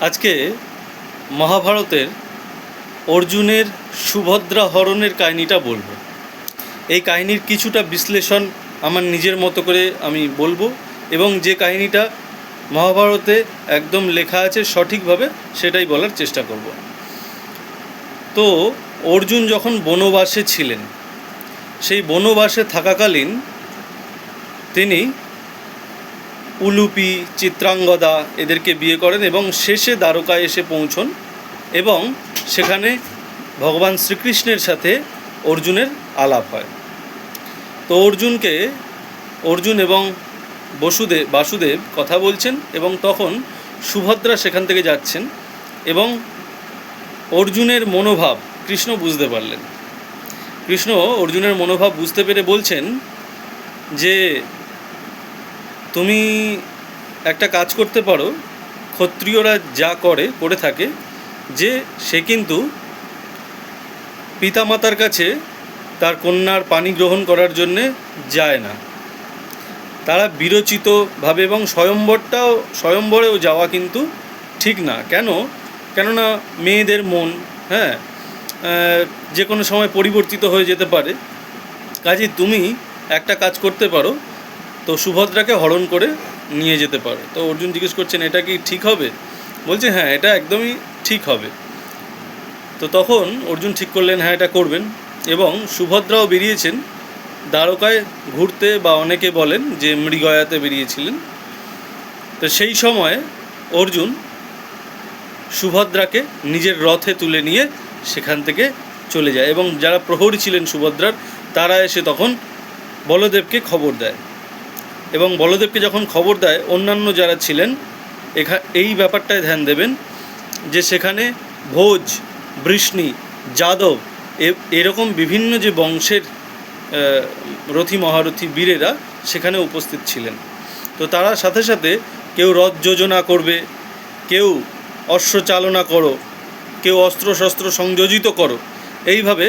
আজকে মহাভারতের অর্জুনের সুভদ্রা হরণের কাহিনিটা বলবো। এই কাহিনীর কিছুটা বিশ্লেষণ আমার নিজের মতো করে আমি বলবো, এবং যে কাহিনীটা মহাভারতে একদম লেখা আছে সঠিকভাবে সেটাই বলার চেষ্টা করব। তো অর্জুন যখন বনবাসে ছিলেন, সেই বনবাসে থাকাকালীন তিনি উলুপি, চিত্রাঙ্গদা এদেরকে বিয়ে করেন এবং শেষে দ্বারকায় এসে পৌঁছন, এবং সেখানে ভগবান শ্রীকৃষ্ণের সাথে অর্জুনের আলাপ হয়। তো অর্জুন এবং বাসুদেব কথা বলছেন, এবং তখন সুভদ্রা সেখান থেকে যাচ্ছেন, এবং অর্জুনের মনোভাব কৃষ্ণ বুঝতে পারলেন। কৃষ্ণ অর্জুনের মনোভাব বুঝতে পেরে বলছেন যে তুমি একটা কাজ করতে পারো, ক্ষত্রিয়রা যা করে থাকে, যে সে কিন্তু পিতামাতার কাছে তার কন্যার পানি গ্রহণ করার জন্যে যায় না। তারা বিরচিতভাবে, এবং স্বয়ম্বরেও যাওয়া কিন্তু ঠিক না। কেননা মেয়েদের মন যে কোনো সময় পরিবর্তিত হয়ে যেতে পারে। কাজেই তুমি একটা কাজ করতে পারো, তো সুভদ্রাকে হরণ করে নিয়ে যেতে পারো। তো অর্জুন জিজ্ঞেস করছেন, এটা কি ঠিক হবে? বলছে, হ্যাঁ, এটা একদমই ঠিক হবে। তো তখন অর্জুন ঠিক করলেন, হ্যাঁ, এটা করবেন। এবং সুভদ্রাও বেরিয়েছেন দ্বারকায় ঘুরতে, বা অনেকে বলেন যে মৃগয়াতে বেরিয়েছিলেন। তো সেই সময় অর্জুন সুভদ্রাকে নিজের রথে তুলে নিয়ে সেখান থেকে চলে যায়, এবং যারা প্রহরী ছিলেন সুভদ্রার, তারা এসে তখন বলদেবকে খবর দেয়। এবং বলদেবকে যখন খবর দেয়, অন্যান্য যারা ছিলেন এই ব্যাপারটায় ধ্যান দেবেন যে সেখানে ভোজ, বৃষ্ণি, যাদব এরকম বিভিন্ন যে বংশের রথী মহারথী বীরেরা সেখানে উপস্থিত ছিলেন। তো তারা সাথে সাথে কেউ রথ যোজনা করবে, কেউ অশ্ব চালনা করো, কেউ অস্ত্রশস্ত্র সংযোজিত করো, এইভাবে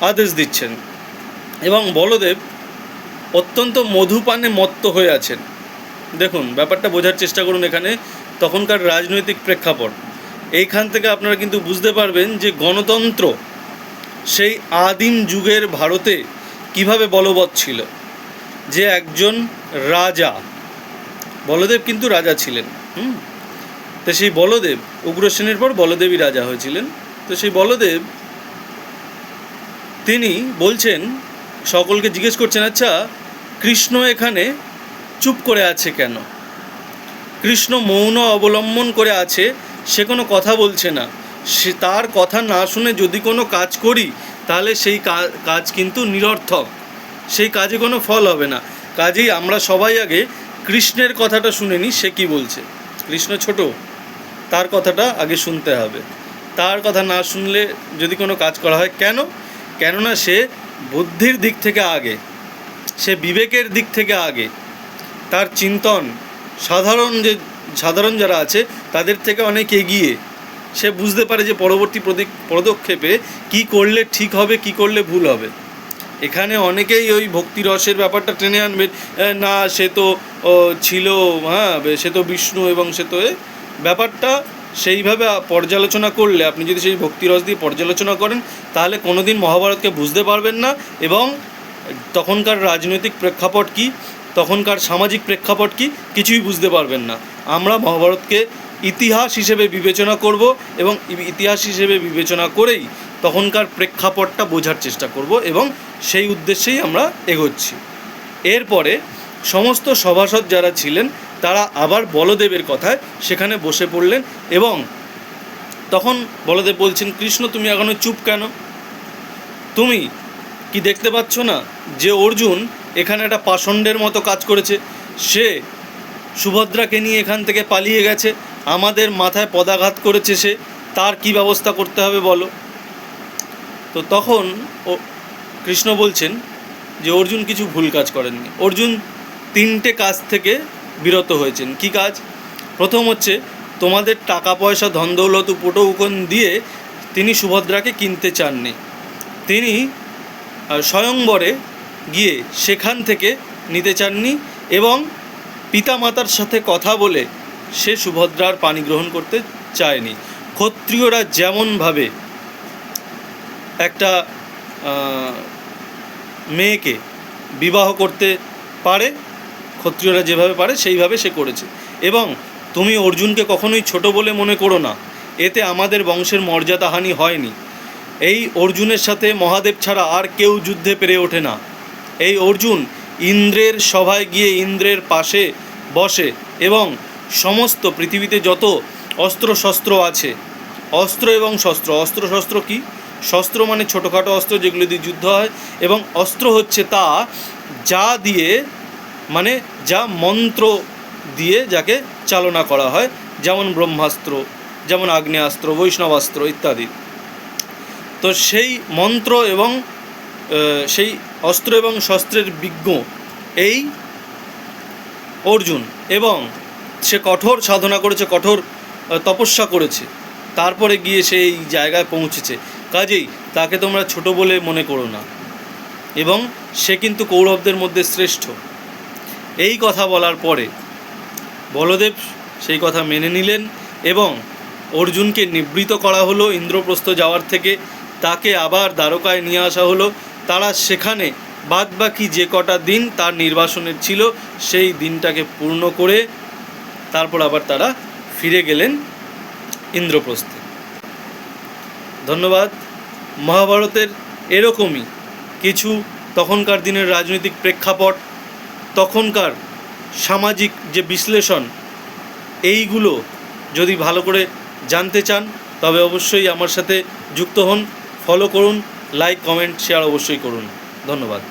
আদেশ দিচ্ছেন। এবং বলদেব অত্যন্ত মধুপানে মত্ত হয়ে আছেন। দেখুন, ব্যাপারটা বোঝার চেষ্টা করুন। এখানে তখনকার রাজনৈতিক প্রেক্ষাপট, এইখান থেকে আপনারা কিন্তু বুঝতে পারবেন যে গণতন্ত্র সেই আদিম যুগের ভারতে কিভাবে বলবৎ ছিল। যে একজন রাজা, বলদেব কিন্তু রাজা ছিলেন। তো সেই বলদেব, উগ্রসেনের পর বলদেবই রাজা হয়েছিলেন। তো সেই বলদেব তিনি বলছেন, সকলকে জিজ্ঞেস করছেন, আচ্ছা, কৃষ্ণ এখানে চুপ করে আছে কেন? কৃষ্ণ মৌন অবলম্বন করে আছে, সে কোনো কথা বলছে না। সে তার কথা না শুনে যদি কোনো কাজ করি, তাহলে সেই কাজ কিন্তু নিরর্থক, সেই কাজে কোনো ফল হবে না। কাজেই আমরা সবাই আগে কৃষ্ণের কথাটা শুনে নিই, সে কী বলছে। কৃষ্ণ ছোট, তার কথাটা আগে শুনতে হবে। তার কথা না শুনলে যদি কোনো কাজ করা হয়, কেননা সে বুদ্ধির দিক থেকে আগে, সে বিবেকের দিক থেকে আগে, তার চিন্তন সাধারণ যারা আছে তাদের থেকে অনেক এগিয়ে। সে বুঝতে পারে যে পরবর্তী পদক্ষেপে কি করলে ঠিক হবে, কি করলে ভুল হবে। এখানে অনেকেই ওই ভক্তিরসের ব্যাপারটা টেনে আনবে, না সে তো ছিল, সে তো বিষ্ণু, এবং সে তো ব্যাপারটা সেইভাবে পর্যালোচনা করলে, আপনি যদি সেই ভক্তিরস দিয়ে পর্যালোচনা করেন, তাহলে কোনোদিন মহাভারতকে বুঝতে পারবেন না, এবং তখনকার রাজনৈতিক প্রেক্ষাপট কী, তখনকার সামাজিক প্রেক্ষাপট কী, কিছুই বুঝতে পারবেন না। আমরা মহাভারতকে ইতিহাস হিসেবে বিবেচনা করব, এবং ইতিহাস হিসেবে বিবেচনা করেই তখনকার প্রেক্ষাপটটা বোঝার চেষ্টা করব, এবং সেই উদ্দেশ্যেই আমরা এগোচ্ছি। এরপরে সমস্ত সভাসদ যারা ছিলেন তারা আবার বলদেবের কথায় সেখানে বসে পড়লেন, এবং তখন বলদেব বলছেন, কৃষ্ণ, তুমি এখনো চুপ কেন? তুমি কি দেখতে পাচ্ছ না যে অর্জুন এখানে একটা পাষণ্ডের মতো কাজ করেছে? সে সুভদ্রাকে নিয়ে এখান থেকে পালিয়ে গেছে, আমাদের মাথায় পদাঘাত করেছে, সে তার কি ব্যবস্থা করতে হবে বলো। তো তখন কৃষ্ণ বলছেন যে অর্জুন কিছু ভুল কাজ করেননি। অর্জুন 3টে কাজ থেকে বিরত হয়েছেন। কি কাজ? প্রথম হচ্ছে, তোমাদের টাকা পয়সা, ধন দৌলত, উপটৌকন দিয়ে তিনি সুভদ্রাকে কিনতে চাননি। তিনি স্বয়ংবরে গিয়ে সেখান থেকে নিতে চাননি, এবং পিতামাতার সাথে কথা বলে সে সুভদ্রার পানি গ্রহণ করতে চায়নি। ক্ষত্রিয়রা যেমনভাবে একটা মেয়েকে বিবাহ করতে পারে, ক্ষত্রিয়রা যেভাবে পারে সেইভাবে সে করেছে। এবং তুমি অর্জুনকে কখনোই ছোট বলে মনে করো না, এতে আমাদের বংশের মর্যাদাহানি হয়নি। এই অর্জুনের সাথে মহাদেব ছাড়া আর কেউ যুদ্ধে পেরে ওঠে না। এই অর্জুন ইন্দ্রের সভায় গিয়ে ইন্দ্রের পাশে বসে এবং সমস্ত পৃথিবীতে যত অস্ত্রশস্ত্র আছে, অস্ত্র এবং শস্ত্র, অস্ত্রশস্ত্র কি? শস্ত্র মানে ছোটোখাটো অস্ত্র যেগুলো দিয়ে যুদ্ধ হয়, এবং অস্ত্র হচ্ছে তা যা দিয়ে মানে যা মন্ত্র দিয়ে যাকে চালনা করা হয়, যেমন ব্রহ্মাস্ত্র, যেমন আগ্নেয়াস্ত্র, বৈষ্ণবাস্ত্র ইত্যাদি। তো সেই মন্ত্র এবং সেই অস্ত্র এবং শস্ত্রের বিজ্ঞ এই অর্জুন, এবং সে কঠোর সাধনা করেছে, কঠোর তপস্যা করেছে, তারপরে গিয়ে সেই জায়গায় পৌঁছেছে। কাজেই তাকে তোমরা ছোট বলে মনে করো না, এবং সে কিন্তু কৌরবদের মধ্যে শ্রেষ্ঠ। এই কথা বলার পরে বলদেব সেই কথা মেনে নিলেন এবং অর্জুনকে নিবৃত করা হলো ইন্দ্রপ্রস্থ যাওয়ার থেকে, তাকে আবার দ্বারকায় নিয়ে আসা হলো। তারা সেখানে বাদবাকি যে কটা দিন তার নির্বাসনের ছিল সেই দিনটাকে পূর্ণ করে তারপর আবার তারা ফিরে গেলেন ইন্দ্রপ্রস্থে। ধন্যবাদ। মহাভারতের এরকমই কিছু তখনকার দিনের রাজনৈতিক প্রেক্ষাপট, তখনকার সামাজিক যে বিশ্লেষণ, এইগুলো যদি ভালো করে জানতে চান তবে অবশ্যই আমার সাথে যুক্ত হন, ফলো করুন, লাইক, কমেন্ট, শেয়ার অবশ্যই করুন। ধন্যবাদ।